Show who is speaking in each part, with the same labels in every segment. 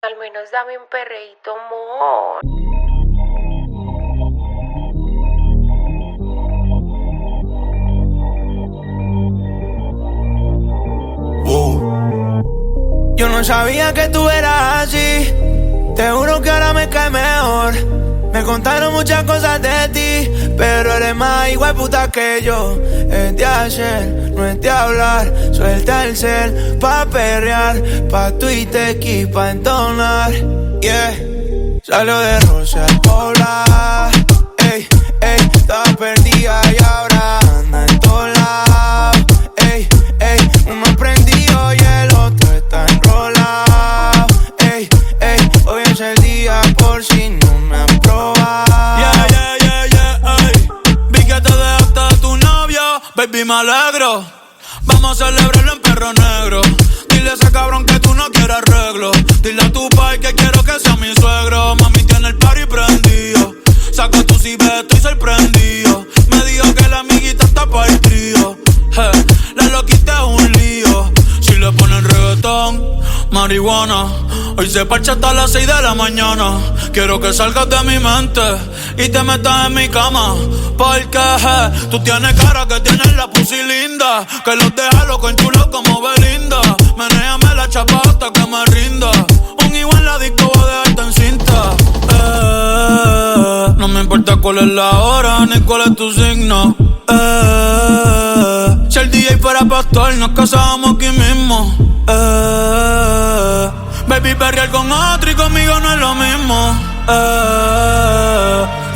Speaker 1: Al menos dame un perreíto, amor.
Speaker 2: Yo no sabía que tú eras así. Te juro que ahora me cae mejor. Me contaron muchas cosas de ti, pero eres más igual puta que yo. Es de hacer, no es de hablar. Suelta el cel pa' perrear, pa' Twitter y pa' entonar. Yeah, salió de Rosa al Pobla. Ey, ey, estaba perdida y ahora anda en todos lados. Ey, ey, uno prendido y el otro está enrolado. Ey, ey, hoy es el día por si no me han probado.
Speaker 3: Vi que te dejaste de tu novio, baby, me alegro. Vamos a celebrarlo en Perro Negro. Dile a ese cabrón que tú no quieres arreglo. Dile a tu pai que quiero que sea mi suegro. Mami tiene el party prendido. Saca tu cibe, estoy sorprendido. Me dijo que la amiguita está pa' el trío. La loquita es un lío. Si le ponen reggaetón, marihuana. Hoy se parcha hasta las 6 de la mañana. Quiero que salgas de mi mente y te metas en mi cama. Porque tú tienes cara que tienes la pussy linda, que los deja loco enchulo como Belinda. Menéame la chapa hasta que me rinda. Un igual en la disco voy a dejarte en cinta. No me importa cuál es la hora ni cuál es tu signo. Si el DJ fuera pastor nos casábamos aquí mismo. Baby, perrear con otro y conmigo no es lo mismo.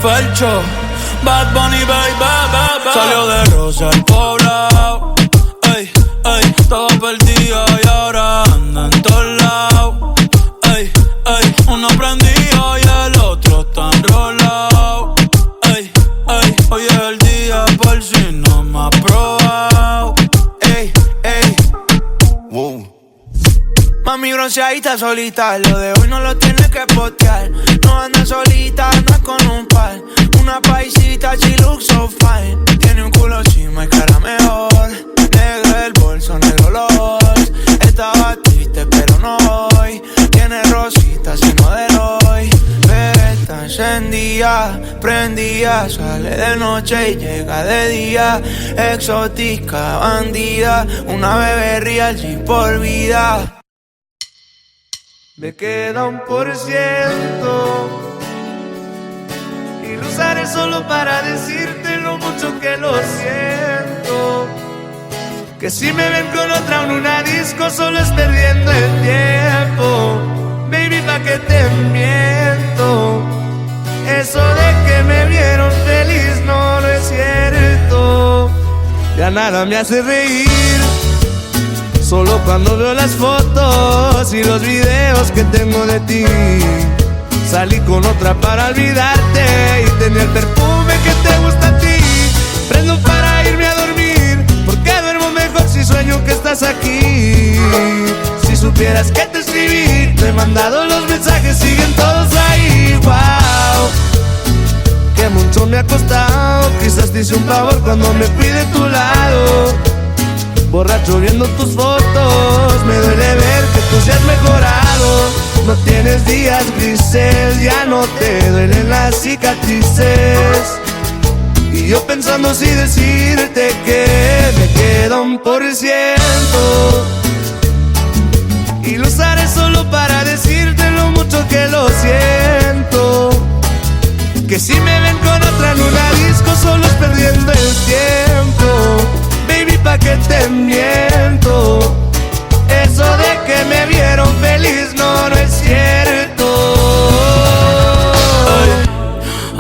Speaker 3: Felcho, Bad Bunny, baby. Salió de Rosa al Poblado. Ey, ey, estaba perdida y ahora anda en todos lados. Ey, ey, uno prendido y el otro está enrolado. Ey, ey, hoy es el día por si no me has probado.
Speaker 2: Ey, ey, wow. Mami bronceadita solita, lo de hoy no lo tienes que postear. No anda solita, anda con un par. Una paisita, she looks so fine. Tiene un culo chima y cara mejor. Negro el bolso, negro los. Estaba triste pero no hoy. Tiene rositas y no de hoy. Pero está encendida, prendida. Sale de noche y llega de día. Exótica, bandida. Una bebé real sin por vida. Me queda 1% y lo usaré solo para decirte lo mucho que lo siento. Que si me ven con otra en una disco solo es perdiendo el tiempo. Baby, pa' que te miento. Eso de que me vieron feliz no es cierto. Ya nada me hace reír. Solo cuando veo las fotos y los videos que tengo de ti. Salí con otra para olvidarte y tenía el perfume que te gusta a ti. Prendo para irme a dormir, porque duermo mejor si sueño que estás aquí. Si supieras que te escribí, te he mandado los mensajes, siguen todos ahí. Wow, que mucho me ha costado. Quizás te hice un favor cuando me fui de tu lado. Borracho viendo tus fotos, me duele ver que tú seas mejorado. No tienes días grises, ya no te duelen las cicatrices. Y yo pensando si decirte que me queda 1%. Y lo usaré solo para decirte lo mucho que lo siento. Que si me ven con otra en una disco solo es perdiendo el tiempo. Baby, pa' que te miento. Eso de que me vieron feliz no es cierto.
Speaker 3: Ay,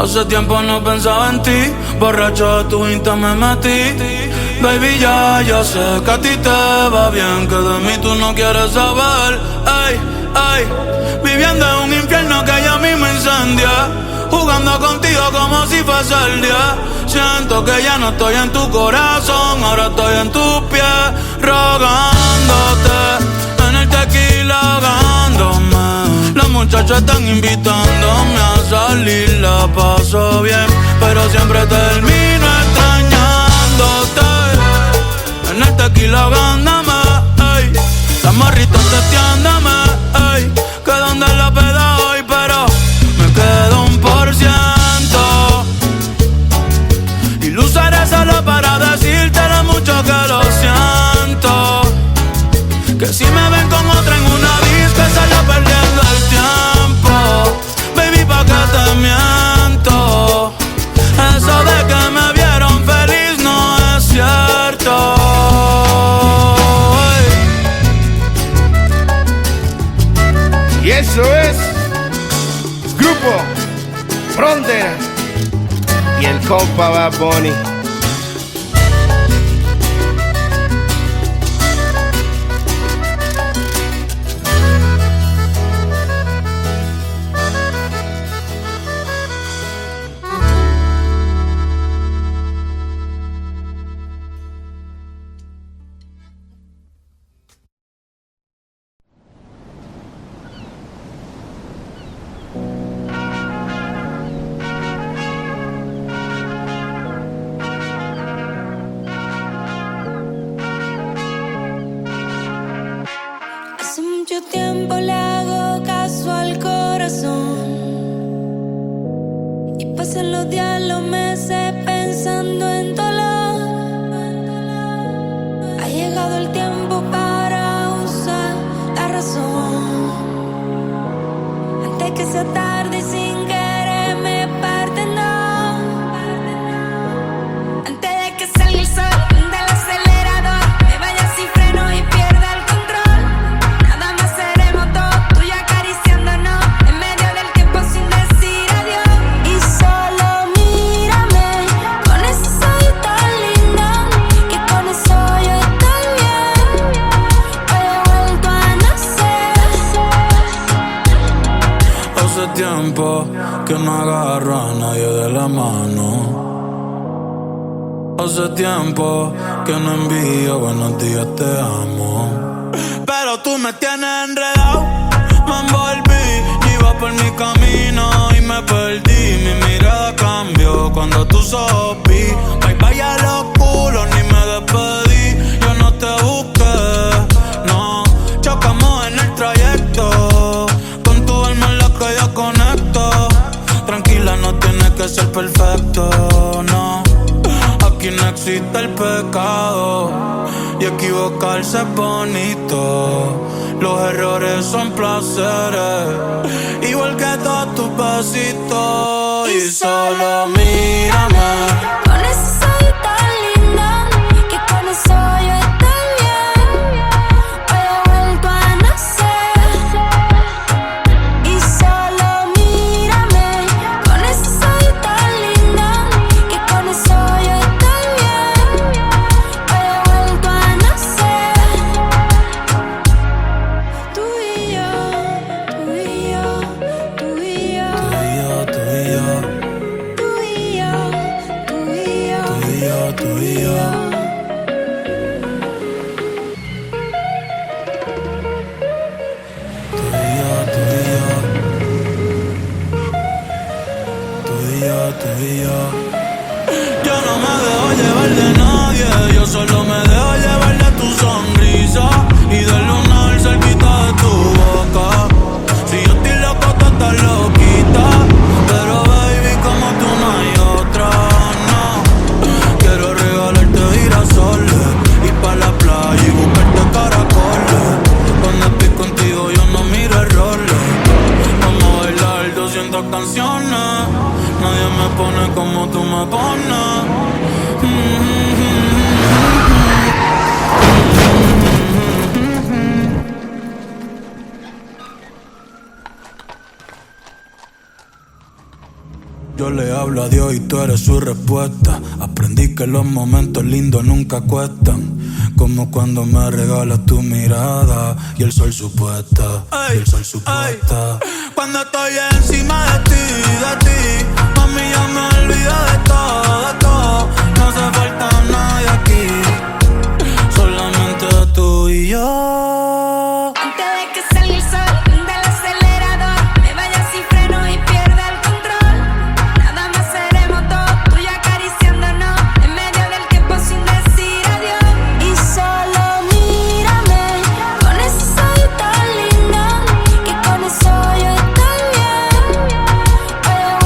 Speaker 3: hace tiempo no pensaba en ti. Borracho de tu Insta me metí. Baby, ya sé que a ti te va bien, que de mí tú no quieres saber. Ay, ay, viviendo en un infierno que ya mismo incendia. Jugando contigo como si fuese el día. Siento que ya no estoy en tu corazón, ahora estoy en tus pies, rogándote, en el tequila ahogándome. Las muchachas están invitándome a salir, la paso bien, pero siempre termino extrañándote. En el tequila ahogándome, ey. Las morritas testeándome, ey. Que donde la
Speaker 4: Eso es Grupo Frontera y el compa Bad Bunny.
Speaker 5: Hace mucho tiempo le hago caso al corazón y pasan los días, los meses pensando en dolor. Ha llegado el tiempo para usar la razón antes que sea tarde y sin querer me parten dos. Antes de que salga el sol del acelerador, me vaya sin freno y pierda el control. Nada más seremos dos, tú y yo acariciándonos en medio del tiempo sin decir adiós. Y solo mírame con ese ojos tan lindo, que con eso yo estoy bien. Hoy he vuelto a nacer.
Speaker 3: Hace tiempo que no agarro a nadie de la mano. Hace tiempo que no envío buenos días, te amo. Pero tú me tienes enredado, me envolví, iba por mi camino y me perdí. Mi mirada cambió cuando tú sopí. Bye bye a los culos, ni me despedí. Yo no te busqué, no. Chocamos en el trayecto, con tu alma en la que yo conecto. Tranquila, no tienes que ser perfecto, no. Aquí no existe el pecado y equivocarse es bonito. Los errores son placeres, igual que todos tus besitos. Y solo mírame
Speaker 5: Con ese ojos tan lindo, que con eso yo estoy bien. Hoy he vuelto a nacer. Y solo mírame con ese ojos tan lindo, que con eso yo estoy bien. Hoy he vuelto a nacer. Tú y yo, tú y yo, tú y yo,
Speaker 3: tú y yo,
Speaker 5: tú y yo, tú y yo,
Speaker 3: tú y yo, tú y yo. Tú y yo. Yo no me dejo llevar de nadie, yo solo me dejo llevar de tu sonrisa y del lunar cerquita de tu boca. Si yo estoy loco, tú estás loquita, pero baby, como tú no hay otra, no. Quiero regalarte girasoles, ir pa' la playa y buscarte caracoles. Cuando estoy contigo yo no miro errores. Vamos a bailar 200 canciones, nadie me pone como tú me pones. Yo le hablo a Dios y tú eres su respuesta. Aprendí que los momentos lindos nunca cuestan, como cuando me regalas tu mirada y el sol supuesta, y el sol supuesta. Cuando estoy encima de ti, mami, ya me olvido de todo. No hace falta nadie aquí, solamente tú y yo.
Speaker 5: Antes de que salga el sol del acelerador, me vaya sin freno y pierda el control. Nada más seremos dos, tú y yo acariciándonos en medio del tiempo sin decir adiós. Y solo mírame con ese ojos tan lindo, que con eso yo estoy bien. Hoy he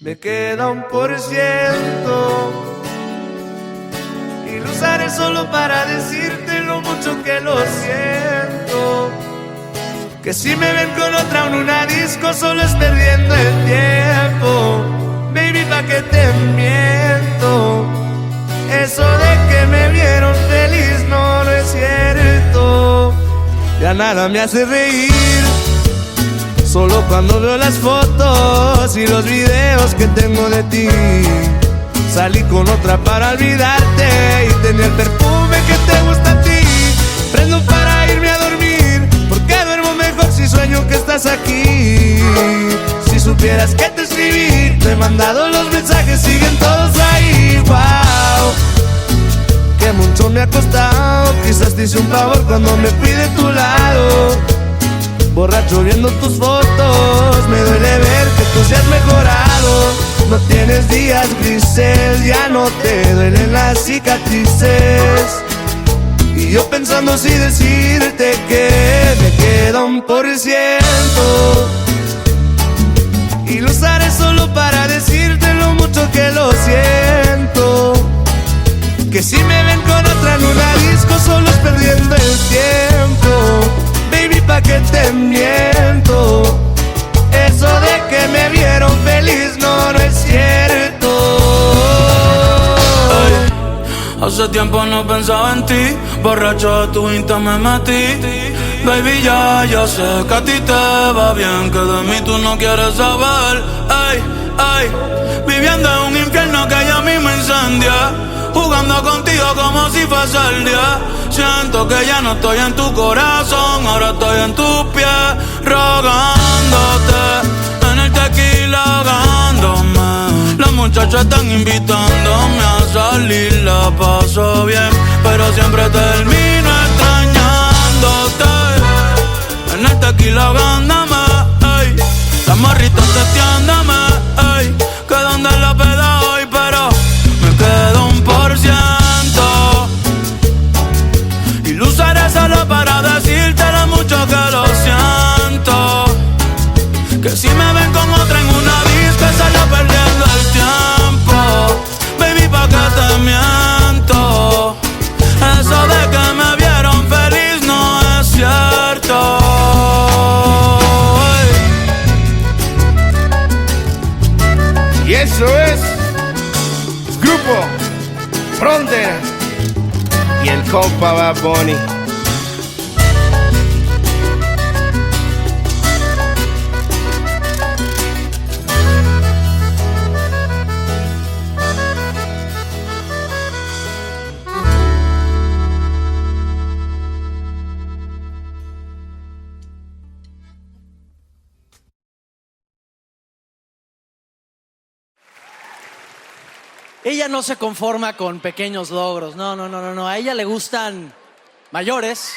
Speaker 2: Me queda 1% y lo usaré solo para decirte lo mucho que lo siento. Que si me ven con otra en una disco solo es perdiendo el tiempo. Baby, ¿pa' qué te miento? Eso de que me vieron feliz no es cierto. Ya nada me hace reír, solo cuando veo las fotos y los videos que tengo de ti. Salí con otra para olvidarte y tenía el perfume que te gusta a ti. Prendo para irme a dormir, porque duermo mejor si sueño que estás aquí. Si supieras que te escribí, te he mandado los mensajes, siguen todos ahí. Wow, que mucho me ha costado, quizás te hice un favor cuando me fui de tu lado. Borracho viendo tus fotos, me duele ver que tú seas mejorado. No tienes días grises, ya no te duelen las cicatrices. Y yo pensando si decirte que me queda 1% y lo usaré solo para decirte lo mucho que lo siento. Que si me ven con otra en una disco solo es perdiendo el tiempo. Baby, ¿pa' qué te miento? Eso de que me vieron feliz no es cierto.
Speaker 3: Ay, hace tiempo no pensaba en ti, borracho de tu Insta me metí. Baby, ya sé que a ti te va bien, que de mí tú no quieres saber. Ay, viviendo en un infierno que ya mismo incendia, jugando contigo como si fuese el día. Siento que ya no estoy en tu corazón, ahora estoy en tus pies, rogándote, en el tequila ahogándome. Las muchachas están invitándome a salir, la paso bien, pero siempre termino extrañándote, en el tequila ahogándome. Ey, las morritas testeándome, ey, que donde la peda hoy, pero me quedo 1%. Y lo usaré solo para decirte lo mucho que lo siento. Que si me ven con otra en una disco solo perdiendo el tiempo. Baby, ¿pa' qué te miento? Eso de que me vieron feliz no es cierto.
Speaker 4: Y eso es Grupo Frontera y el compa Bad Bunny.
Speaker 6: Ella no se conforma con pequeños logros, no. A ella le gustan mayores.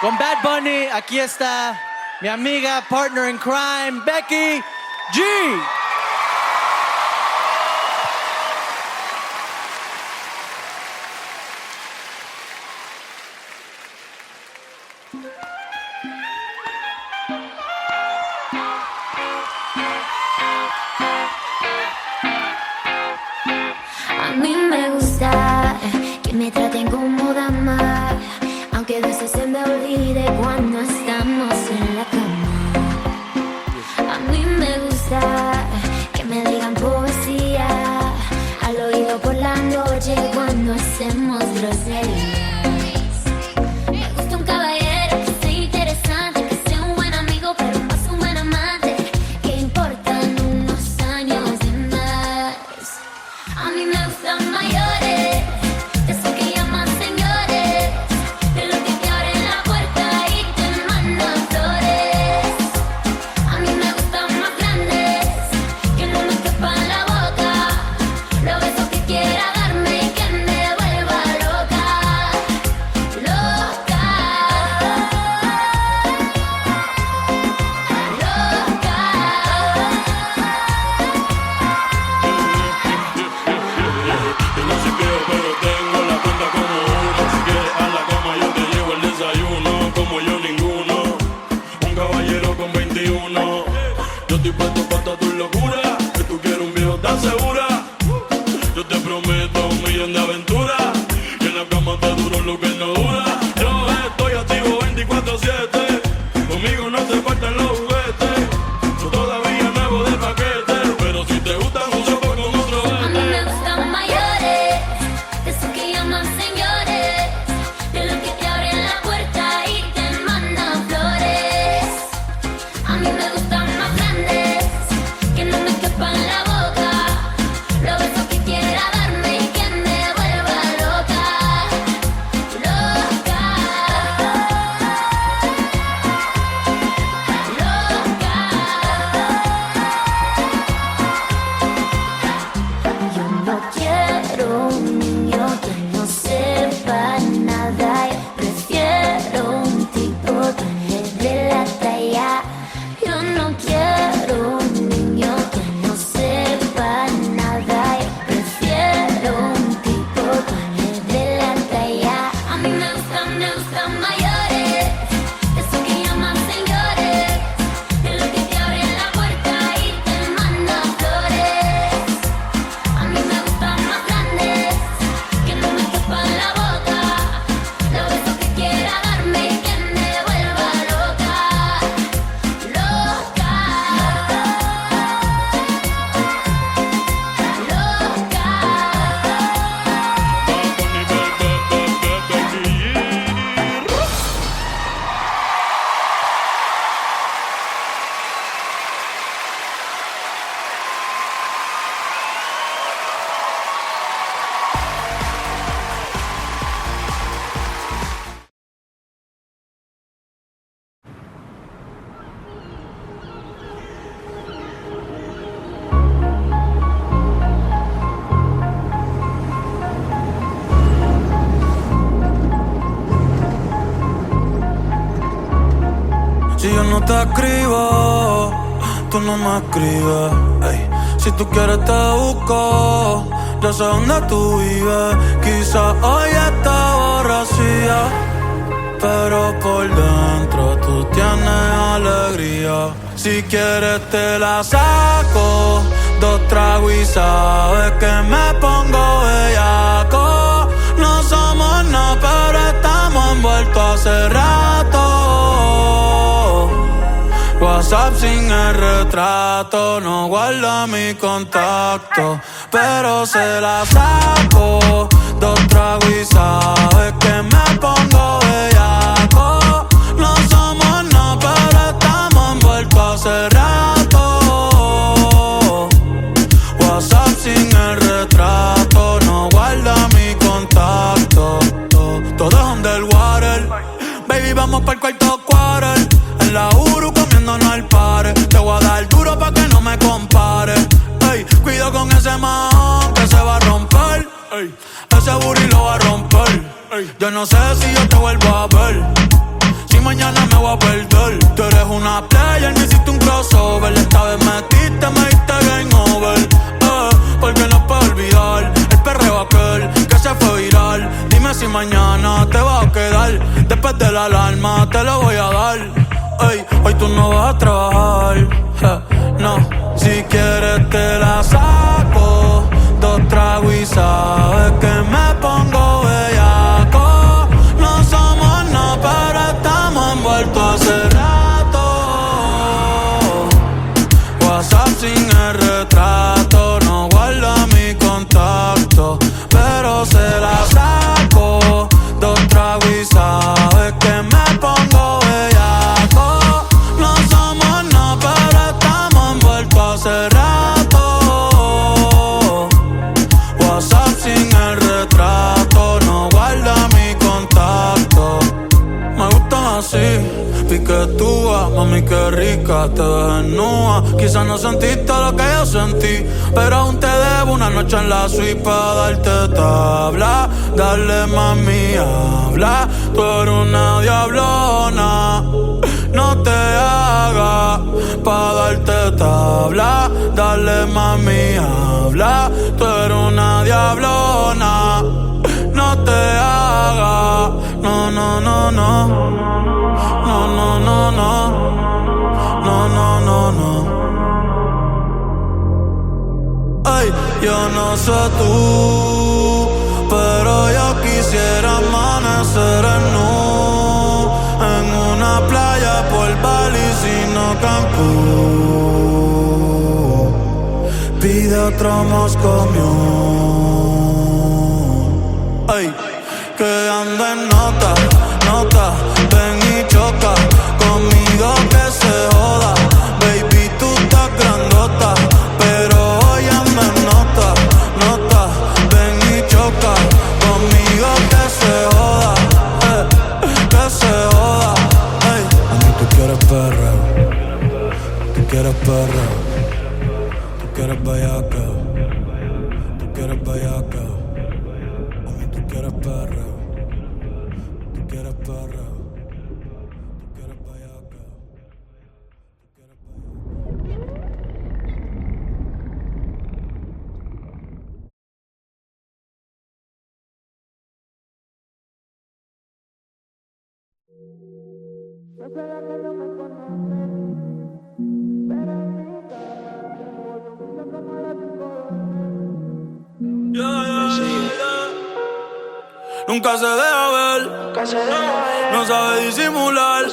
Speaker 6: Con Bad Bunny, aquí está mi amiga, partner in crime, Becky G.
Speaker 5: A mí me gusta que me traten como dama, aunque a veces se me olvide cuando estamos en la cama. A mí me gusta
Speaker 3: te escribo, tú no me escribes. Ey. Si tú quieres te busco, yo sé dónde tú vives. Quizás hoy está borracía, pero por dentro tú tienes alegría. Si quieres te la saco, 2 tragos y sabes que me pongo bellaco. No somos nada, pero estamos envueltos hace rato. WhatsApp sin el retrato, no guarda mi contacto, pero se la saco, 2 tragos y sabes que me pongo bellaco. No somos nada, pero estamos envueltos hace rato. WhatsApp sin el retrato, no guarda mi contacto. Todo es underwater, baby, vamos pa'l cuarto quarter. En la Uru comiéndonos al pare. Te voy a dar duro pa' que no me compare. Ey, cuido con ese man que se va a romper. Ey, ese booty lo va a romper. Ey, yo no sé si yo te vuelvo a ver, si mañana me voy a perder. Tú eres una player, me hiciste un crossover. Esta vez me diste game over. Porque no puedo olvidar el perreo aquel que se fue viral. Dime si mañana te vas a quedar. Después de la alarma te lo voy a dar. Ey, hoy tú no vas a trabajar, no. Si quieres te la saco, 2 tragos y sabes que me pongo bellaco. No somos nada, pero estamos envueltos hace rato. WhatsApp sin el retrato, no guarda mi contacto, pero se la saco, 2 tragos y sabes que me pongo bellaco. No somos nada, pero estamos envueltos hace rato. WhatsApp sin el retrato, no guarda mi contacto. Me gustan así, piquetúa, mami qué rica, te desnuda. Quizás no sentiste lo que yo sentí, pero aún te debo una noche en la suite pa' darte tabla. Dale mami, habla, tú eres una diablona. No te hagas pa' darte tabla. Dale mami, habla, tú eres una diablona. No te hagas, no, no, no, no. No, no, no, no. No, no, no, no. Ay, yo no sé tú, pero yo quisiera amanecer en nu, en una playa por Bali, sino Cancún. Pide otro Moscow Mule. Ay, que anda en nota, nota, ven y choca conmigo que se joda. Baby, tú estás grandota, pero óyeme nota, nota, ven y choca conmigo que se joda, que se joda. Ey, a mí tú quieres perreo, tú quieres perreo, tú quieres bellaca, tú quieres bellaca. A mí tú quieres perreo, tú quieres perreo, tú quieres bellaca, tú quieres bellaca. Nunca se deja ver, no sabe disimular.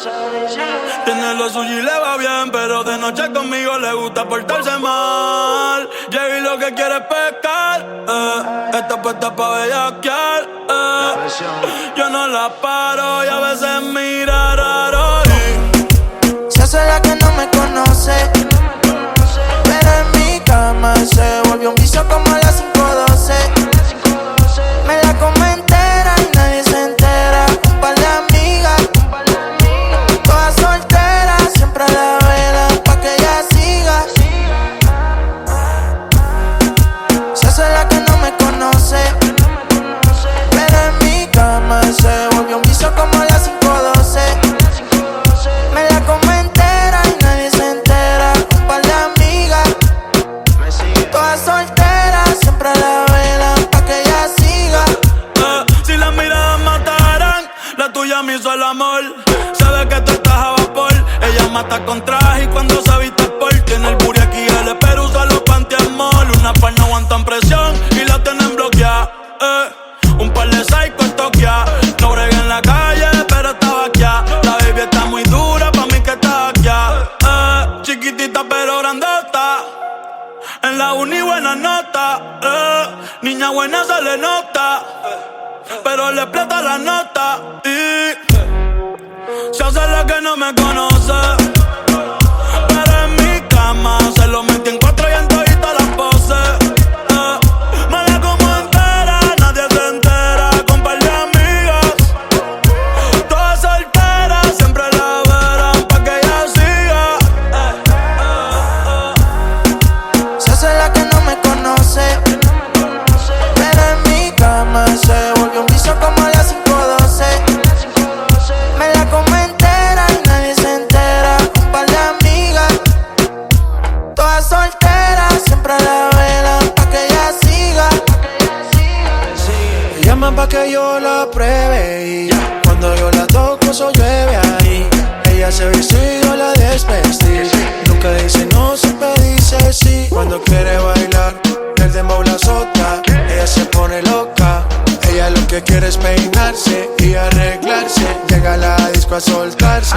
Speaker 3: Tiene lo suyo y le va bien, pero de noche conmigo le gusta portarse mal. Llega y lo que quiere es pescar, está puesta pa' bellaquear, yo no la paro y a veces mira raro.
Speaker 7: Se hace la que no me conoce, pero en mi cama se volvió un vicio como a las 5:12. Me la come entera y nadie se entera. Un par de amigas, todas solteras, siempre a la vela pa' que ella siga. Se hace la que no me conoce, pero en mi cama se volvió un vicio como a las 5:12. Me la come entera
Speaker 3: cuando se viste por ti. En el booty aquí el espero usa los pantiamol. Una par no aguantan presión y la tienen bloqueada. Un par de psychos toquea. No bregué en la calle, pero estaba aquí. La baby está muy dura, pa' mí que está aquí. Chiquitita pero grandota. En la uni buena nota. Niña buena se le nota. Pero le explota la nota. Y se hace la que no me conoce. Pero en mi cama se lo metí en 4 y en todita las poses. Me la como entera, nadie se entera. Con par de amigas, todas solteras, siempre la verán pa' que ella siga.
Speaker 7: Se hace la que no me conoce. Pero en mi cama se volvió un vicio como a las 5:12. Me la como entera y nadie se entera. Un par de amigas, todas solteras, siempre la velan pa' que ella siga.
Speaker 2: Me llaman pa' que yo la pruebe y cuando yo la toco eso llueve ahí. Ella se viste y yo la desvestí. Nunca dice no, siempre dice sí. Cuando quiere bailar, el dembow la azota. Ella se pone loca. Ella lo que quiere es peinarse y arreglarse. Llega a la disco a soltarse.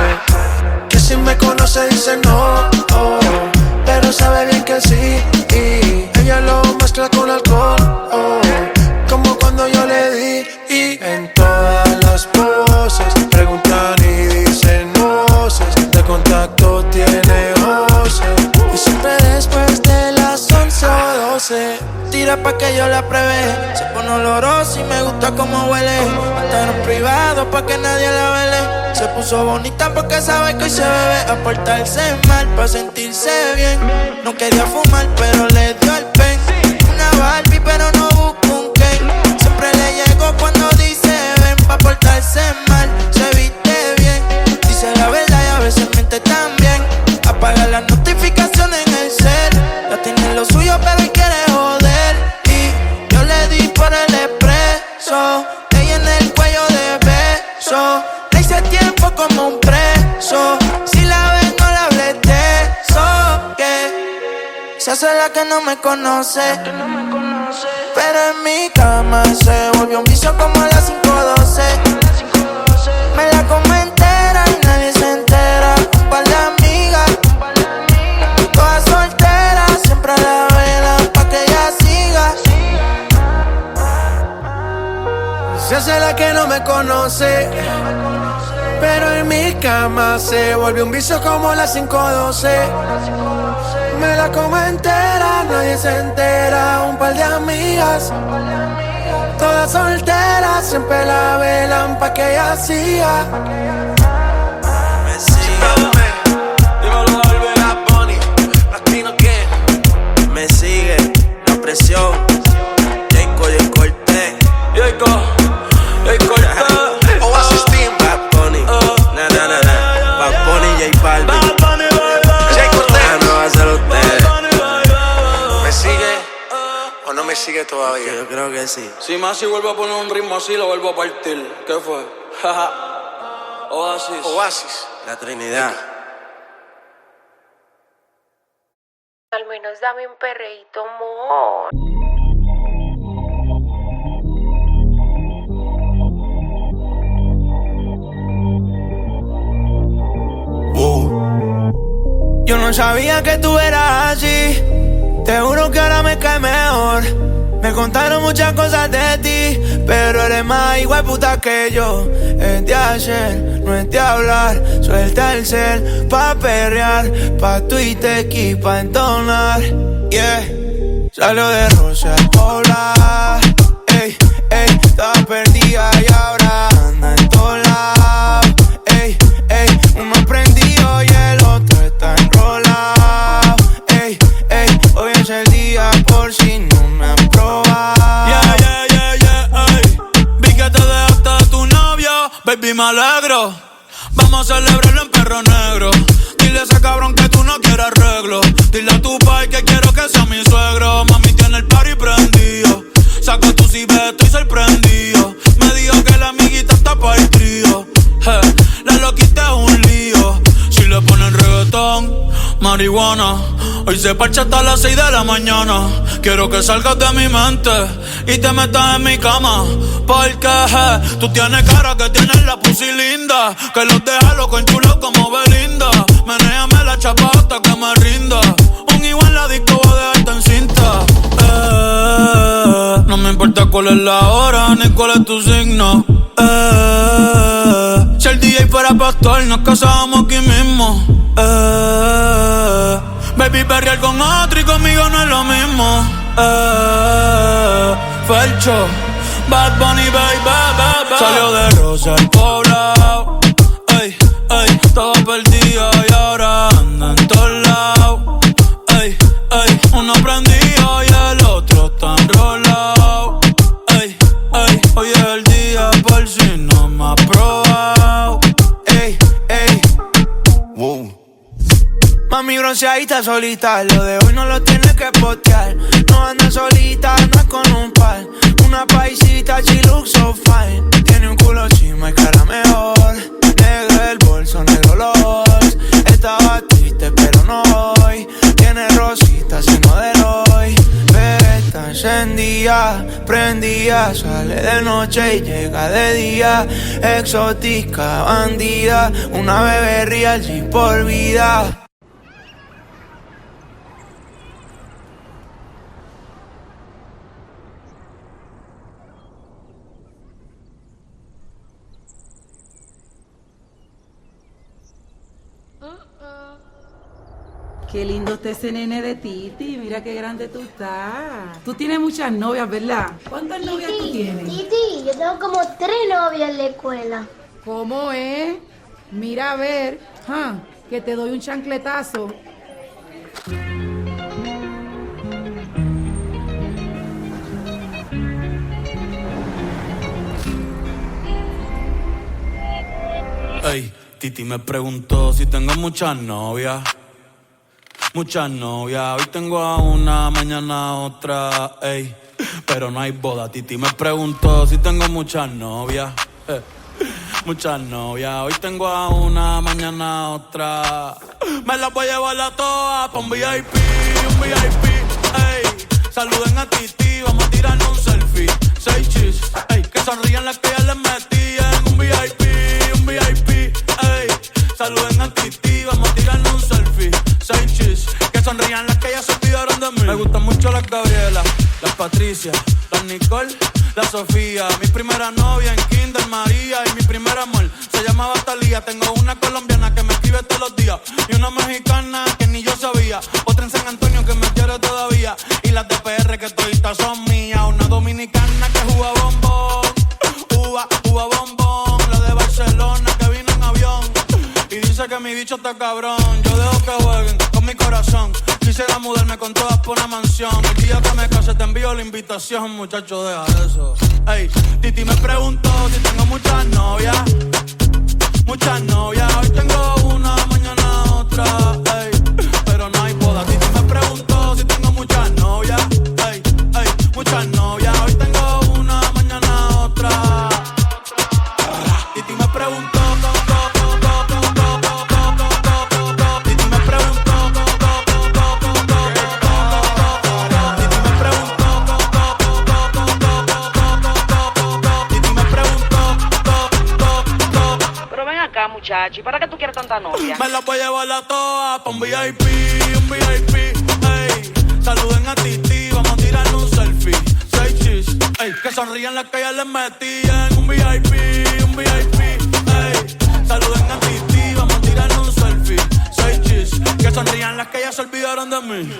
Speaker 2: Que si me conoce dice no, oh, pero sabe bien que sí. Y ella lo mezcla con alcohol, oh, como cuando yo le di. Y en todas las poses preguntan y dicen voces. De contacto tiene voces. Y siempre después de las 11 o 12
Speaker 7: tira pa' que yo la pruebe. Se pone olorosa y me gusta como huele. Estar en privado pa' que nadie la vele. Se puso bonita porque sabe que hoy se bebe. A portarse mal pa' sentirse bien. No quería fumar pero le dio el pen. Una Barbie pero no busco un Ken. Siempre le llego cuando dice ven. Pa' portarse mal, se viste bien. Dice la verdad y a veces miente también. Apaga las notificaciones en el cel. Ya tiene lo suyo pero hoy quiere joder. Y yo le di por el expreso. Ella en el cuello de beso. Le hice tiempo como un preso. Si la ves no la hables de eso. Que se hace la que no me conoce. Pero en mi cama se volvió un vicio como a las 5:12. Me la como entera y nadie se entera. Un par de amigas, todas solteras, siempre la velan pa' que ella siga.
Speaker 2: Se hace la que no me conoce. Pero en mi cama se volvió un vicio como las 5:12. Me la como entera, nadie se entera. Un par de amigas, todas solteras, siempre la velan pa' que ella siga.
Speaker 7: Me sigue,
Speaker 3: Dímelo, Albert.
Speaker 7: Bad Bunny, Latino que me sigue, la presión. Jayco y el Cortés,
Speaker 3: Jayco Cortés.
Speaker 7: Oasis Team, Bad Bunny, na na na na. Bad Bunny, J Balvin,
Speaker 3: Bad Bunny, baby.
Speaker 7: Jay Cortés. Ah, no va a ser usted.
Speaker 3: Bad Bunny, baby.
Speaker 4: ¿Me sigue o no me sigue todavía?
Speaker 7: Yo creo que sí.
Speaker 3: Si Masi vuelve a poner un ritmo así, lo vuelvo a partir. ¿Qué fue? Oasis.
Speaker 4: Oasis.
Speaker 7: La Trinidad.
Speaker 1: Al menos dame un perreíto, amor.
Speaker 2: Yo no sabía que tú eras así. Te juro que ahora me cae mejor. Me contaron muchas cosas de ti, pero eres más igual puta que yo. Es de hacer, no es de hablar. Suelta el cel pa' perrear, pa' Twitter y pa' entonar. Yeah, salió de Rosa a poblar. Ey, ey, estaba perdida y ahora anda en todos lados. Ey, ey, uno prendido y el otro está enrolado. Ey, ey, hoy es el día por si no me han probado.
Speaker 3: Yeah, yeah, yeah, yeah, ey. Vi que te dejaste de tu novio, baby, me alegro. Vamos a celebrarlo en Perro Negro. Dile a ese cabrón que tú no quieres arreglo. Dile a tu pai que quiero que sea mi suegro. Mami tiene el party prendido. Saca tu ciber, estoy sorprendido. Me dijo que la amiguita está pa' el trío. La loquita es un lío. Si le ponen reggaetón, marihuana. Hoy se parcha hasta las 6 de la mañana. Quiero que salgas de mi mente y te metas en mi cama. Porque tú tienes cara que tienes la pussy linda, que los deja loco enchulos como Belinda. Menéame la chapa hasta que me rinda. Un igual en la disco va a dejarte en cinta. No me importa cuál es la hora ni cuál es tu signo. Si el DJ fuera pastor nos casábamos aquí mismo. Baby, perrear con otro y conmigo no es lo mismo. Felcho, Bad Bunny, baby. Salió de Rosa el poblado. Ey, ey, todo perdido y ahora anda en todos lados. Ey, ey, uno prendido y el otro está enrolado. Ey, ey, hoy es el día por si no me ha probado.
Speaker 2: Ey, ey, wow. Mami bronceadita solita, lo de hoy no lo tienes que postear. No anda solita, anda con un par. Una paisita, she looks so fine. Tiene un culo chima y cara mejor. Negro el bolso, negro los. Estaba triste pero no hoy. Tiene rositas y modelo hoy. Pero está encendida, prendida. Sale de noche y llega de día. Exótica, bandida. Una bebé real y por vida.
Speaker 8: Qué lindo está ese nene de Titi, mira qué grande tú estás. Tú tienes muchas novias, ¿verdad? ¿Cuántas novias tú tienes?
Speaker 9: Titi, yo tengo como 3 novias en la escuela.
Speaker 8: ¿Cómo es? Mira a ver, que te doy un chancletazo.
Speaker 3: Ey, Titi me preguntó si tengo muchas novias. Muchas novias, hoy tengo a una, mañana a otra, ey. Pero no hay boda, Titi me preguntó si tengo muchas novias. Muchas novias, hoy tengo a una, mañana a otra. Me las voy a llevar a todas pa' un VIP, ey. Saluden a Titi, vamos a tirarnos un selfie. 6 chis, ey. Que sonrían las que ya les metí en un VIP, ey. Saluden a Titi, vamos a tirarnos un selfie. 6 chis, que sonrían las que ya se olvidaron de mí. Me gustan mucho las Gabriela, las Patricia, las Nicole, la Sofía. Mi primera novia en Kinder María y mi primer amor se llamaba Talía. Tengo una colombiana que me escribe todos los días y una mexicana que ni yo sabía. Otra en San Antonio que me quiere todavía y las de PR que toditas son mías. Una dominicana que juega bombón, uva bombón. La de Barcelona que vino en avión y dice que mi bicho está cabrón. Yo dejo que jueguen con mi corazón. Quisiera mudarme con todas por una mansión. El día que me case te envío la invitación, muchacho, deja eso. Ey, Titi me preguntó si tengo muchas novias. Muchas novias, hoy tengo una, mañana otra, ey. Pero no hay boda. Titi me preguntó si tengo muchas novias. Ey, ey, muchas novias, hoy tengo una, mañana otra. Titi me preguntó.
Speaker 10: Muchacho, ¿y para qué tú quieres tanta novia?
Speaker 3: Me la voy a llevar a todas pa' un VIP, ey. Saluden a Titi, vamos a tirarnos un selfie. 6 chis, ey. Que sonrían las que ya les metí en un VIP, ey. Saluden a Titi, vamos a tirarnos un selfie. 6 chis, que sonrían las que ya se olvidaron de mí.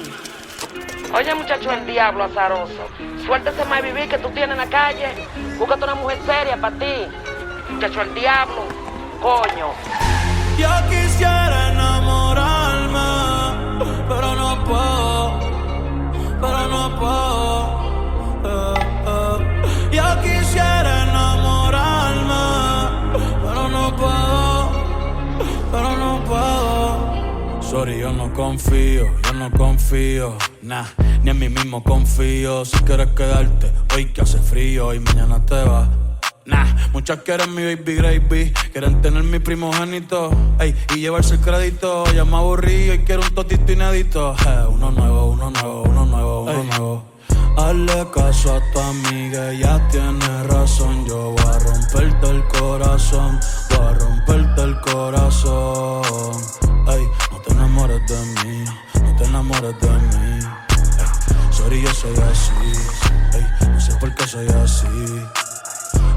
Speaker 10: Oye, muchacho, el diablo azaroso. Suéltese más vivir que tú tienes en la calle. Búscate una mujer seria para ti. Muchacho, el diablo. Coño.
Speaker 3: Yo quisiera enamorarme, pero no puedo, Yo quisiera enamorarme, pero no puedo. Sorry, yo no confío, nah, ni en mí mismo confío. Si quieres quedarte, hoy que hace frío y mañana te vas. Nah, muchas quieren mi baby gravy, quieren tener mi primogénito, ey, y llevarse el crédito. Ya me aburrí y quiero un totito inédito. Uno nuevo, uno nuevo, uno nuevo, uno nuevo. Hazle caso a tu amiga, ella tiene razón. Yo voy a romperte el corazón, voy a romperte el corazón. Ey, no te enamores de mí, no te enamores de mí. Ey, sorry, yo soy así, ey, no sé por qué soy así.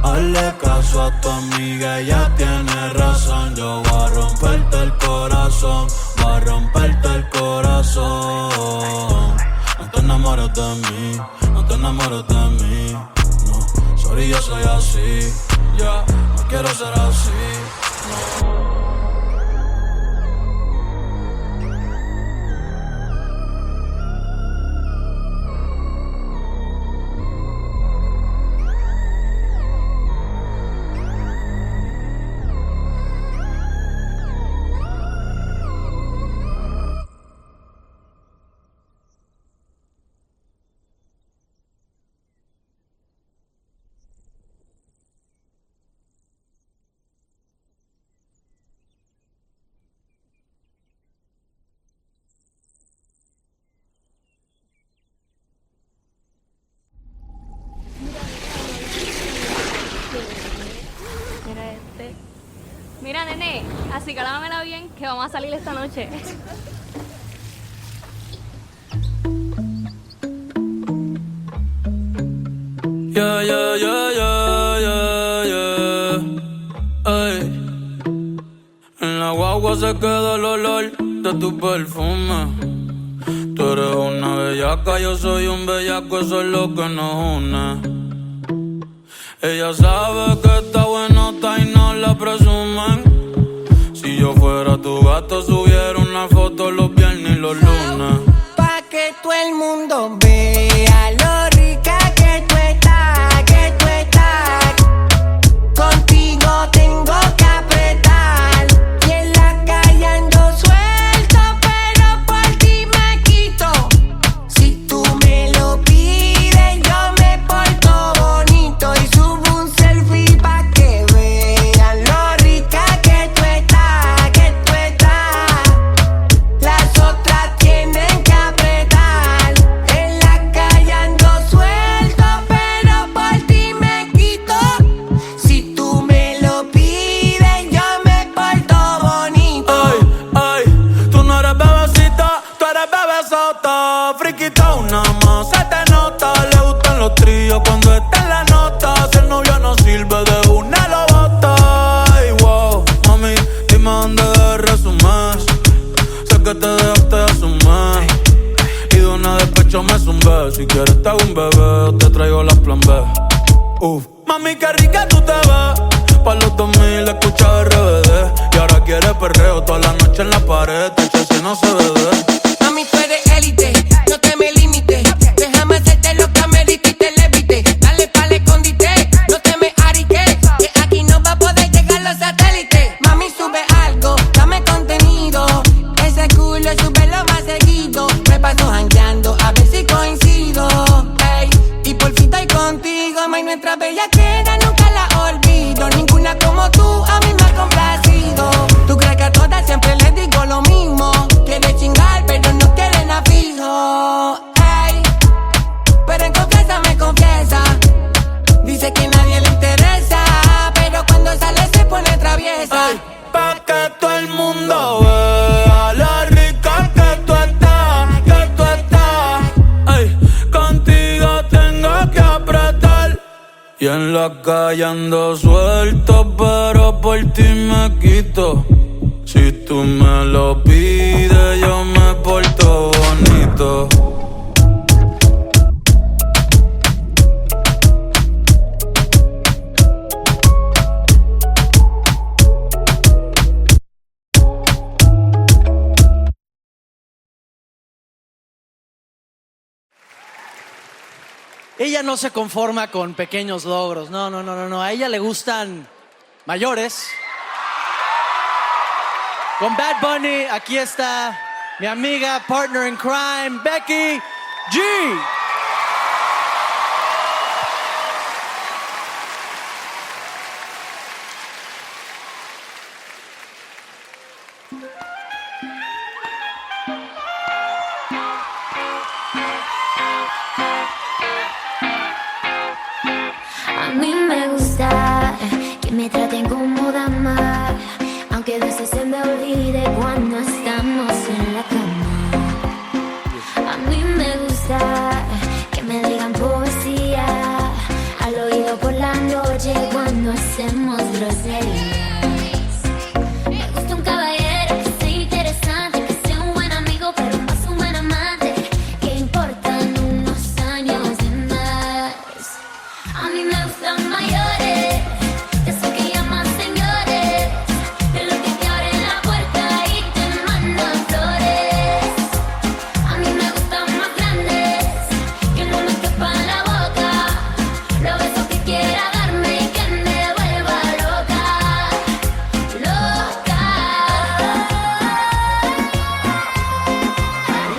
Speaker 3: Hazle caso a tu amiga, ella tiene razón. Yo voy a romperte el corazón, voy a romperte el corazón. No te enamores de mí, no te enamores de mí. No, sorry, yo soy así. Ya, no quiero ser así. No.
Speaker 11: Mira, nene, así que lámamela bien, que vamos a salir esta noche.
Speaker 3: Yeah, yeah, yeah, yeah, yeah, yeah. Ay. En la guagua se queda el olor de tu perfume. Tú eres una bellaca, yo soy un bellaco, eso es lo que nos une. Ella sabe que está buenota y no la presumen. Si yo fuera tu gato, subiera una foto los viernes y los lunes.
Speaker 7: Pa' que todo el mundo vea lo rica que tú estás, que tú estás. Contigo tengo que apretar. Y en la calle ando suelto, pero por ti me quito. Si tú me lo pides, yo me porto bonito y subo un selfie pa' que vean lo rica que tú estás, que tú estás. Las otras tienen que apretar. En la calle ando suelto, pero por ti me quito. Si tú me lo pides, yo me porto bonito.
Speaker 3: Ay, ay, tú no eres bebecita, tú eres bebesota. Friquita una más, se te nota. Le gustan los tríos cuando está en la nota. Si el novio no sirve, de una lo bota. Ay, wow, mami, dime dónde resumes. Sé que te dejaste de asumir y de una despecho me zumbé. Si quieres te hago un bebé o te traigo la plan B. Mami, qué rica tú te ves. Pa' los 2000 escucha RBD. Y ahora quiere perreo toda la noche en la pared. Te si no se bebe.
Speaker 7: Mami, tú eres élite, no te me limites. Déjame hacerte lo que amerita y te levite. Dale pa'l escondite, no te me ariques. Que aquí no va a poder llegar los satélites. Mami, sube algo, dame contenido. Ese culo súbelo más seguido. Me paso jangueando a ver si coincido. Ey, y por fin estoy contigo. May, nuestra bellaquera nunca la olvido. Ninguna como tú a mí me ha complacido. Tú crees que a todas siempre les digo lo mismo. Quiere chingar pero no quiere nada fijo. Ey, pero en confianza me confiesa. Dice que nadie le interesa, pero cuando sale se pone traviesa.
Speaker 3: Ay, pa' que todo el mundo vea lo rica que tú estás, que tú estás. Ay, contigo tengo que apretar. Y en la calle ando suelto, pero por ti me quito. Si tú me lo pides, yo me porto bonito.
Speaker 6: Ella no se conforma con pequeños logros. No, no, no, no, no. A ella le gustan mayores. Con Bad Bunny, aquí está mi amiga, partner in crime, Becky G.
Speaker 5: me traten como dama, aunque a veces se me olvide cuando estamos en la cama. A mí me gusta que me digan poesía al oído por la noche cuando hacemos groserías. Me gusta un caballero que sea interesante, que sea un buen amigo, pero más un buen amante, que importan unos años de más. A mí me gustan mayores, de esos que llaman señores, de los que te abren la puerta y te mandan flores. A mí me gustan más grandes, que no me quepan la boca, los besos que quiera darme y que me vuelva loca, loca,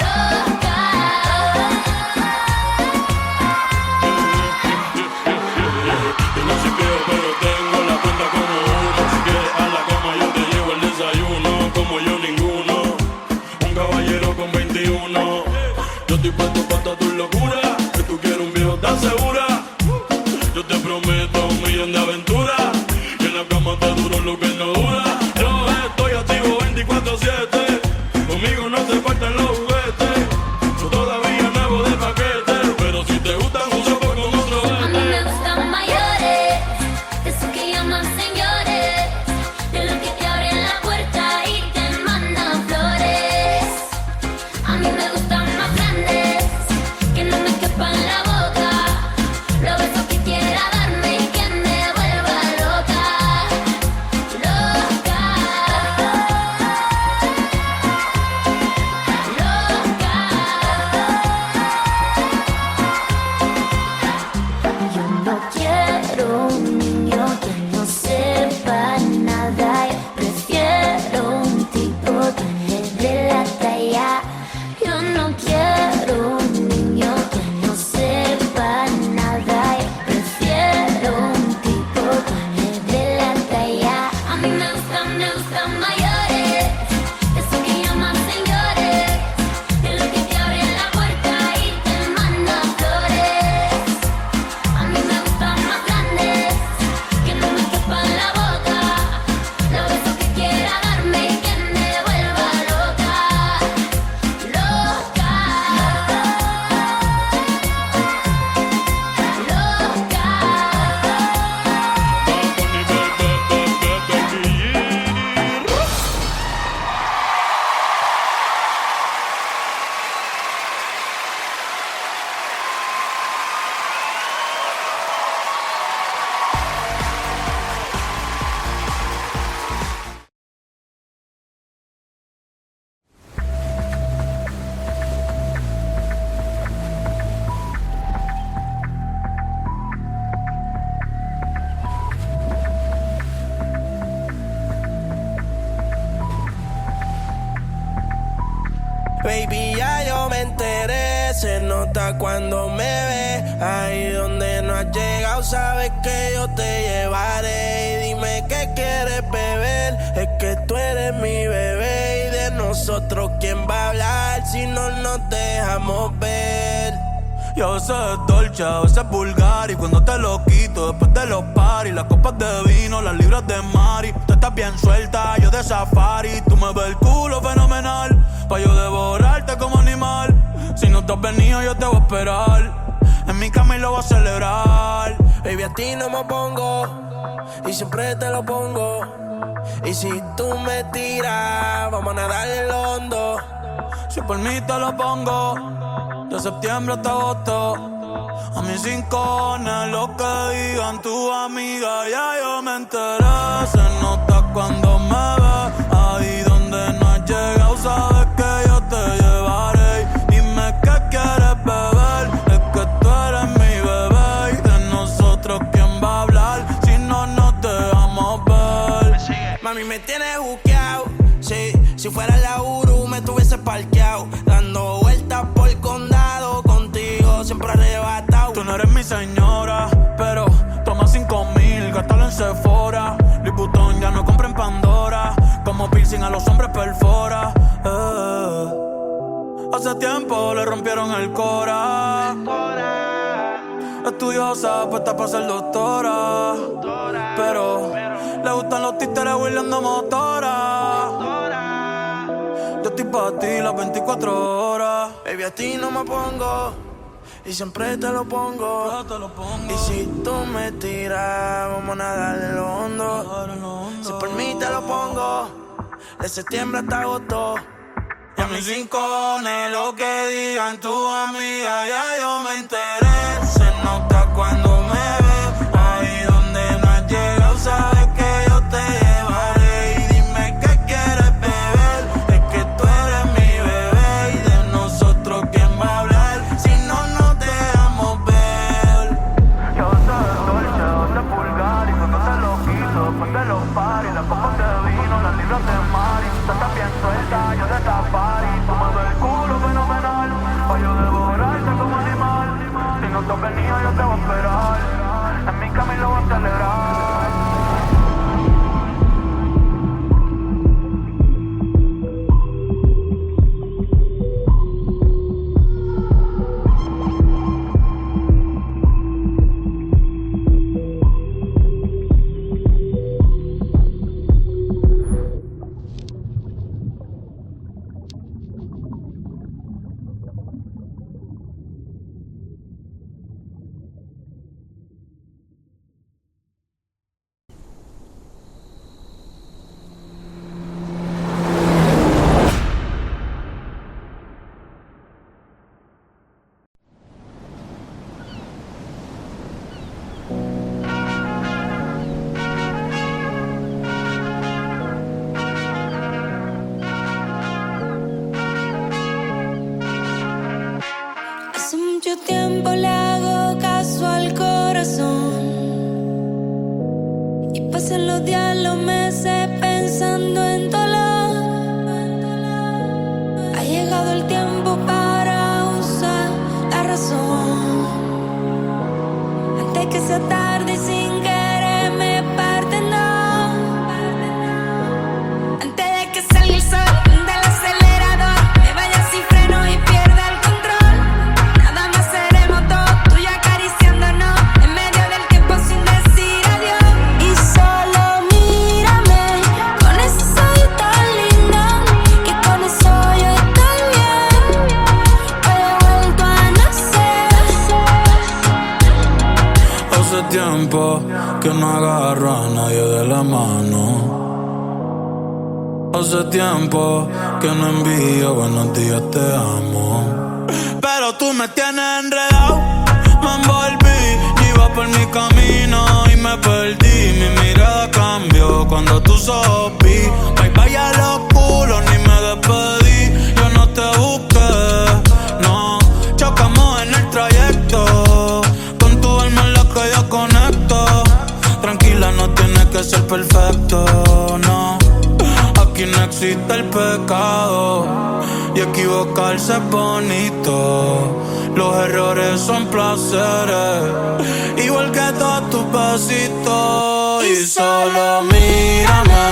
Speaker 5: loca.
Speaker 3: Yo no sé qué, pero tengo la cuenta como uno. Si quieres a la cama yo te llevo el desayuno. Como yo ninguno, un caballero con 21. Yo estoy puesto para tu locura. Que tú quieres un viejo tan segura. Yo te prometo un millón de aventuras. Y en la cama te duro lo que no dura. Yo estoy activo 24/7. Conmigo no te faltan los juguetes. Yo todavía nuevo de paquete. Pero si te gustan uso por con otro.
Speaker 5: A mí me gustan mayores, de esos que llaman señores, de los que te abren la puerta y te mandan flores. A mí me gustan más grandes, que no me quepan la boca, los besos que quiera darme y que me vuelva loca, loca, loca. Yo no quiero un niño que no sepa nada. Yo prefiero un tipo que le dé la talla. Yo no quiero un niño que no sepa nada. Yo prefiero un tipo que le dé la talla. A mí me gustan mayores, esos que llaman señores, de los que te abren la puerta y te mandan flores. A mí me gustan más grandes, que no me quepan la boca, los besos que quiera darme y que me vuelva loca, loca,
Speaker 7: Baby, ya yo me enteré, se nota cuando me ves. Ahí donde no has llegado, sabes que yo te llevaré. Y dime qué quieres beber, es que tú eres mi bebé. Y de nosotros, ¿quién va a hablar si no nos dejamos ver?
Speaker 3: Y a veces es dolce, a veces es vulgar. Y cuando te lo quito, después de los paris, las copas de vino, las libras de mari. Tú estás bien suelta, yo de safari. Tú me ves el culo fenomenal, pa' yo devorarte como animal. Si no te has venido, yo te voy a esperar en mi cama y lo voy a celebrar.
Speaker 7: Baby, a ti no me opongo, y siempre te lo pongo. Y si tú me tiras, vamos a nadar en lo hondo.
Speaker 3: Si por mí te lo pongo, de septiembre hasta agosto. A mis 5 lo que digan tu amiga, ya yo me enteré. Se nota cuando me ves, ahí donde no has llegado, sabes que yo te llevaré. Dime qué quieres beber, es que tú eres mi bebé. Y de nosotros, ¿quién va a hablar si no nos dejamos ver?
Speaker 7: Mami, me tienes buqueado, sí. Si fuera la Uru, me tuviese parqueado, dando vueltas por el condado, contigo siempre arrebatado.
Speaker 3: Tú no eres mi señora, pero toma 5,000, gástalo en Sephora. Louis Vuitton ya no compra en Pandora, como piercing a los hombres perfora. Hace tiempo le rompieron el cora. Estudiosa, puesta para ser doctora, pero los títeres huirleando motora. Yo estoy pa' ti las 24 horas.
Speaker 7: Baby, a ti no me pongo y siempre te lo pongo. Y si tú me tiras, vamos a nadar en lo hondo. Si por mí te lo pongo, de septiembre hasta agosto.
Speaker 3: Y a mis rincones, lo que digan tus amigas, ya yo me enteré. Se nota cuando me ves, ahí donde no has llegado, sabes que yo te llevaré. Y dime qué quieres beber, es que tú eres mi bebé. Y de nosotros, ¿quién va a hablar? Si no nos dejamos ver.
Speaker 2: Yo te dolce, donde pulgar, y cuando te lo quito, después de los paris, las copas de vino, las libras de mar, y tú estás bien suelta, yo de safari, tú me ves el culo fenomenal, pa' yo devorarte como animal, si no toques ni yo te voy a esperar, en mi camino voy a celebrar.
Speaker 5: Hace mucho tiempo le hago caso al corazón y pasan los días, los meses pensando en dolor. Ha llegado el tiempo para usar la razón antes que sea tarde y sin querer me parten dos. Antes de que salga el sol del acelerador, me vaya sin freno y pierda el control. Nada más seremos dos, tú y yo acariciándonos en medio del tiempo sin decir adiós. Y solo mírame con ese ojos tan lindo, que con eso yo estoy bien. Hoy he vuelto a nacer.
Speaker 3: Hace tiempo que no agarro a nadie de la mano. Hace tiempo que no envío buenos días, te amo. Pero tú me tienes enredado, me envolví, iba por mi camino y me perdí. Mi mirada cambió cuando tú sopí. Bye bye a los culos, ni me despedí. Yo no te busqué, no. Chocamos en el trayecto, con tu alma en la que yo conecto. Tranquila, no tienes que ser perfecto, no. Aquí no existe el pecado y equivocarse es bonito. Los errores son placeres, igual que todos tus besitos. Y solo mírame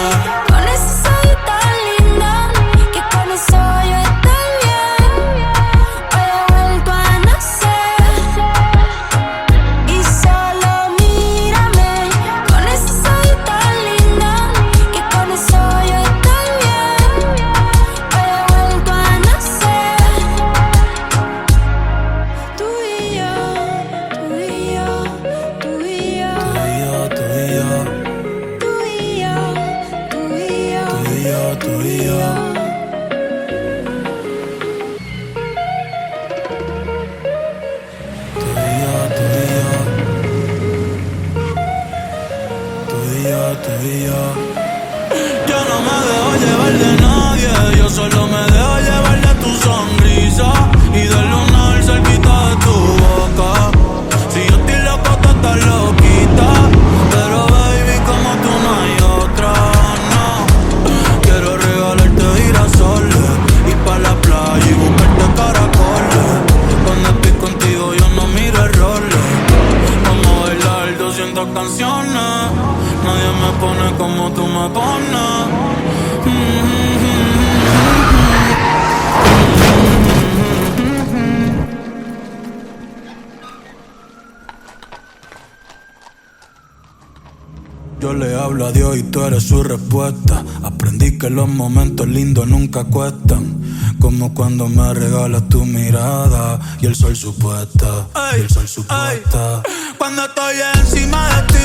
Speaker 5: con ese ojos tan lindo, que con eso yo estoy bien. Hoy he vuelto a nacer. Y solo mírame con ese ojos tan lindo, que con eso yo estoy bien. Hoy he vuelto a nacer. Tú y yo, tú y yo, tú y yo,
Speaker 3: tú y yo, tú y yo,
Speaker 5: tú y yo, tú y yo,
Speaker 3: tú y yo, tú y yo. yo le hablo a Dios y tú eres su respuesta. Aprendí que los momentos lindos nunca cuestan, como cuando me regalas tu mirada y el sol supuesta, y el sol supuesta.
Speaker 2: Cuando estoy encima de ti,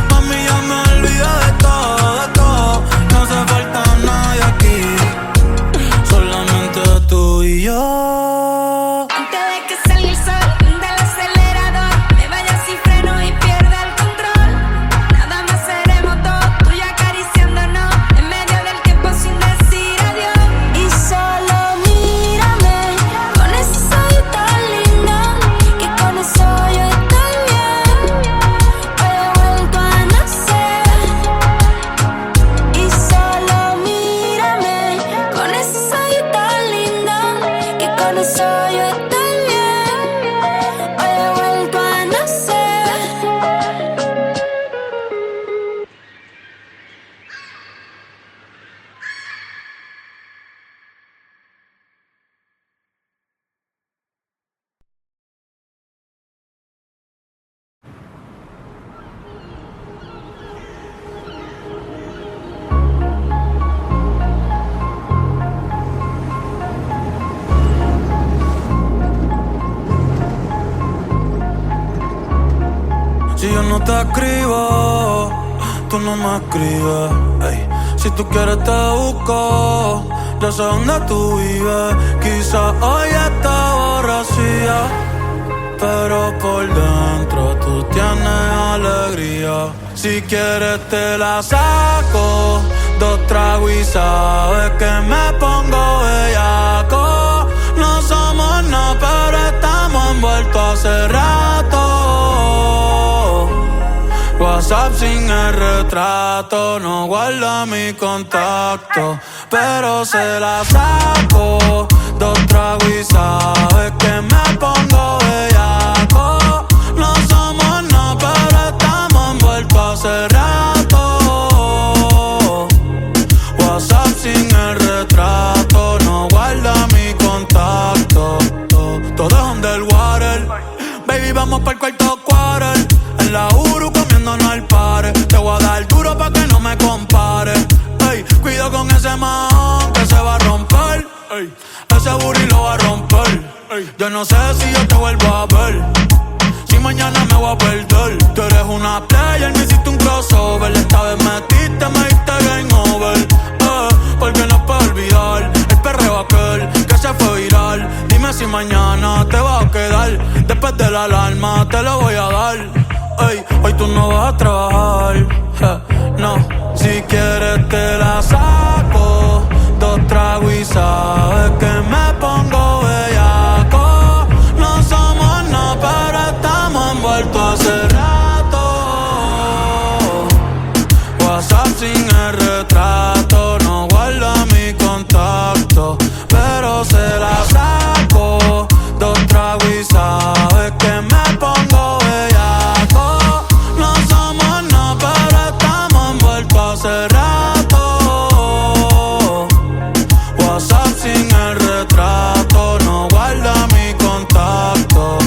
Speaker 2: mami, ya me olvido de todo. No hace falta nadie aquí, solamente tú y yo.
Speaker 5: Antes de que salga el sol del acelerador, me vaya sin freno y pierda el control. Nada más seremos dos, tú y yo acariciándonos en medio del tiempo sin decir adiós. Y solo mírame con ese ojito lindo, que con eso yo estoy bien. Hoy he vuelto a nacer. Y solo mírame con ese ojito lindo, que con eso yo estoy bien. Hoy he vuelto a nacer.
Speaker 2: Si yo no te escribo, tú no me escribes. Ey. Si tú quieres te busco, yo sé dónde tú vives. Quizás hoy está borracía, pero por dentro tú tienes alegría. Si quieres te la saco, 2 tragos y sabes que me pongo bellaco. No somos nada, pero estamos envueltos hace rato. WhatsApp sin el retrato, no guarda mi contacto, pero se la saco, 2 tragos y sabes que me pongo bellaco. No somos nada, pero estamos envueltos hace rato. WhatsApp sin el retrato, no guarda mi contacto. Todo es underwater, baby, vamos pa'l cuarto quarter. En la Uru comiéndonos al pare. Te voy a dar duro pa' que no me compare. Ey, cuido con ese man que se va a romper. Ey, ese booty lo va a romper. Ey, yo no sé si yo te vuelvo a ver, si mañana me voy a perder. Tú eres una player, me hiciste un crossover. Esta vez metiste, me diste game over. Porque no puedo olvidar el perreo aquel que se fue viral. Dime si mañana te vas a quedar. Después de la alarma te lo voy a dar. Ey, hoy tú no vas a trabajar, no. Si quieres te la saco, 2 tragos y sabes que me pongo bellaco. No somos nada, pero estamos envueltos hace rato. WhatsApp sin el retrato, no guarda mi contacto, pero se la saco, 2 tragos y sabes que me pongo bellaco. No somos nada, pero estamos envueltos hace rato. WhatsApp sin el retrato, no guarda mi contacto.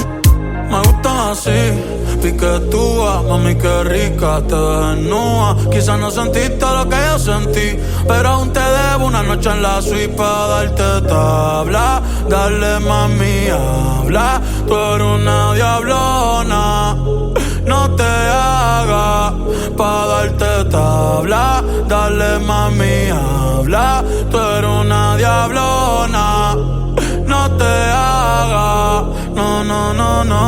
Speaker 2: Me gustan así, piquetúa, mami qué rica, te ves desnuda. Quizás no sentiste lo que yo sentí, pero aún te debo una noche en la suite pa' darte tabla. Dale mami, habla, tú eres una diablona. No te hagas pa' darte tabla. Dale mami, habla, tú eres una diablona. No te hagas, no, no, no, no.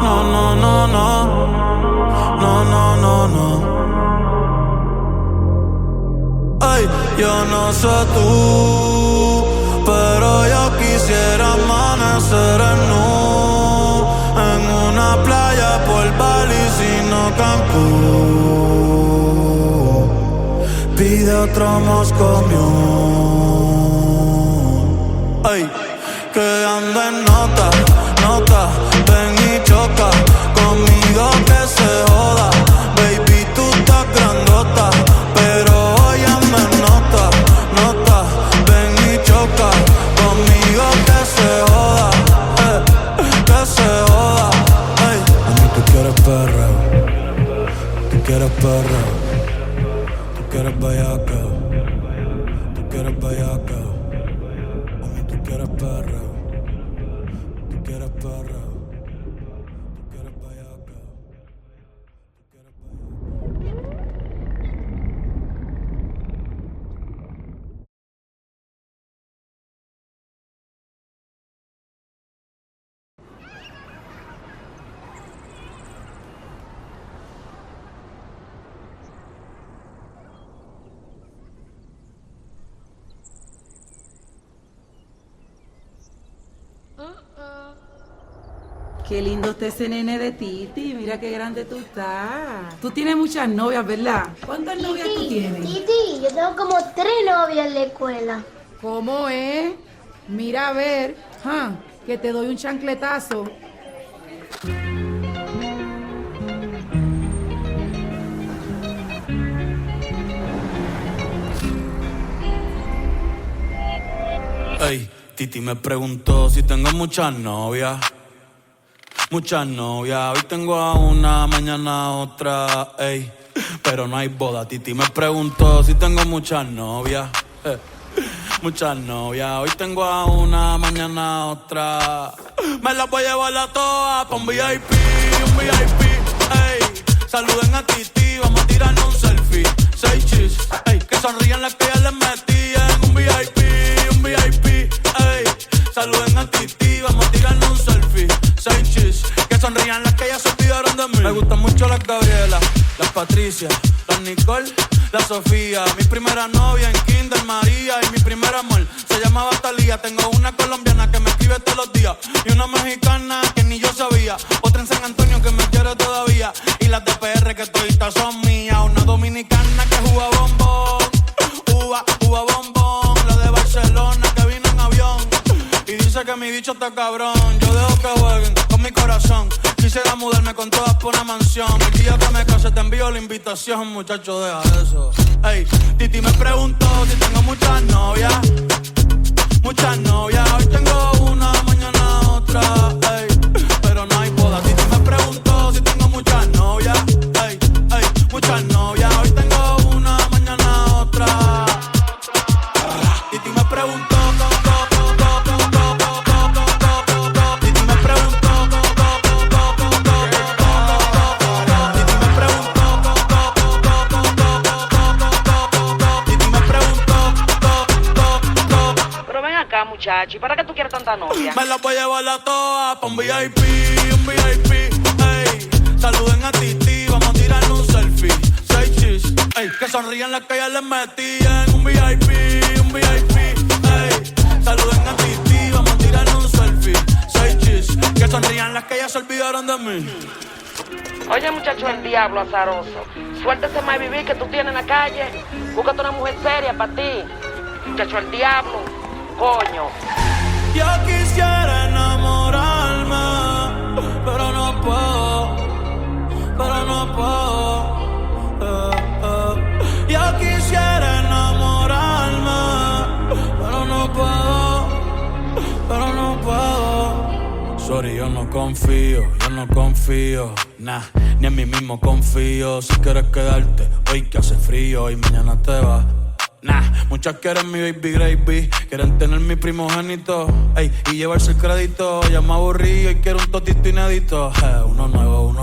Speaker 2: No, no, no, no. No, no, no, no. Ay, yo no sé tú, pero yo quisiera amanecer en nu, en una playa por Bali, sino Cancún. Pide otro Moscow Mule. Ay, que anda en nota, nota, ven y choca conmigo que se joda. Baby, tú estás grandota, pero hoy me nota, nota, ven y choca conmigo que se joda, que se joda. Ay, a mí tú quieres perreo, tú
Speaker 8: Qué lindo está ese nene de Titi. Mira qué grande tú estás. Tú tienes muchas novias, ¿verdad? ¿Cuántas novias tú tienes?
Speaker 9: Titi, yo tengo como 3 novias en la escuela.
Speaker 8: ¿Cómo es? Mira a ver, que te doy un chancletazo.
Speaker 3: Ey, Titi me preguntó si tengo muchas novias. Muchas novias, hoy tengo a una, mañana a otra, ey. Pero no hay boda, Titi me preguntó si tengo muchas novias. Muchas novias, hoy tengo a una, mañana a otra. Me las voy a llevar a todas pa' un VIP, ey. Saluden a Titi, vamos a tirarnos un selfie. 6 chis, ey. Que sonrían las que ya les metí en un VIP, ey. Saluden a Titi, vamos a tirarnos un selfie. 6 chis, que sonrían las que ya se olvidaron de mí. Me gustan mucho las Gabriela, las Patricia, las Nicole, la Sofía. Mi primera novia en Kinder María y mi primer amor se llamaba Talía. Tengo una colombiana que me escribe todos los días y una mexicana que ni yo sabía. Otra en San Antonio que me quiere todavía y las de PR que toditas son mías. Una dominicana que juega bombón, uva bombón. La de Barcelona que vino en avión y dice que mi bicho está cabrón. Yo dejo que jueguen con mi corazón. Quisiera mudarme con todas por una mansión. El día que me case te envío la invitación, muchacho, deja eso. Ey, Titi me preguntó si tengo muchas novias. Muchas novias, hoy tengo una, mañana otra, ey. Pero no hay boda. Titi me preguntó si tengo muchas novias. Ey, muchas novias, hoy tengo una, mañana otra. Titi me preguntó.
Speaker 10: Muchacho, ¿y para qué tú quieres tanta novia?
Speaker 3: Me la voy a llevar a todas pa' un VIP, ey. Saluden a Titi, vamos a tirarle un selfie. 6 chis, ey. Que sonrían las que ya les metí en un VIP, ey. Saluden a Titi, vamos a tirarle un selfie. 6 chis, que sonrían las que ya se olvidaron de mí.
Speaker 10: Oye, muchacho, el diablo azaroso. Suéltese más vivir que tú tienes en la calle. Búscate una mujer seria para ti. Muchacho, el diablo. Coño.
Speaker 3: Yo quisiera enamorarme, pero no puedo, Yo quisiera enamorarme, pero no puedo. Sorry, yo no confío, nah, ni en mí mismo confío. Si quieres quedarte, hoy que hace frío y mañana te vas. Nah, muchas quieren mi baby gravy, quieren tener mi primogénito, ey, y llevarse el crédito. Ya me aburrí y quiero un totito inédito. Uno nuevo.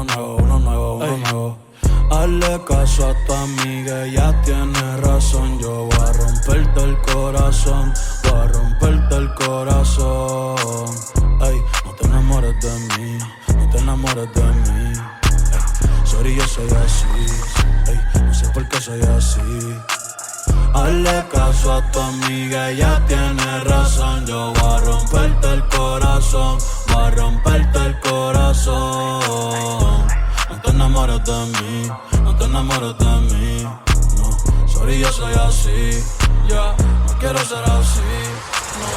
Speaker 3: Hazle caso a tu amiga, ella tiene razón. Yo voy a romperte el corazón, ey, no te enamores de mí, ey, sorry, yo soy así, ey, no sé por qué soy así. Hazle caso a tu amiga, ella tiene razón. Yo voy a romperte el corazón, No te enamores de mí, no. Sorry, yo soy así, no quiero ser así, no.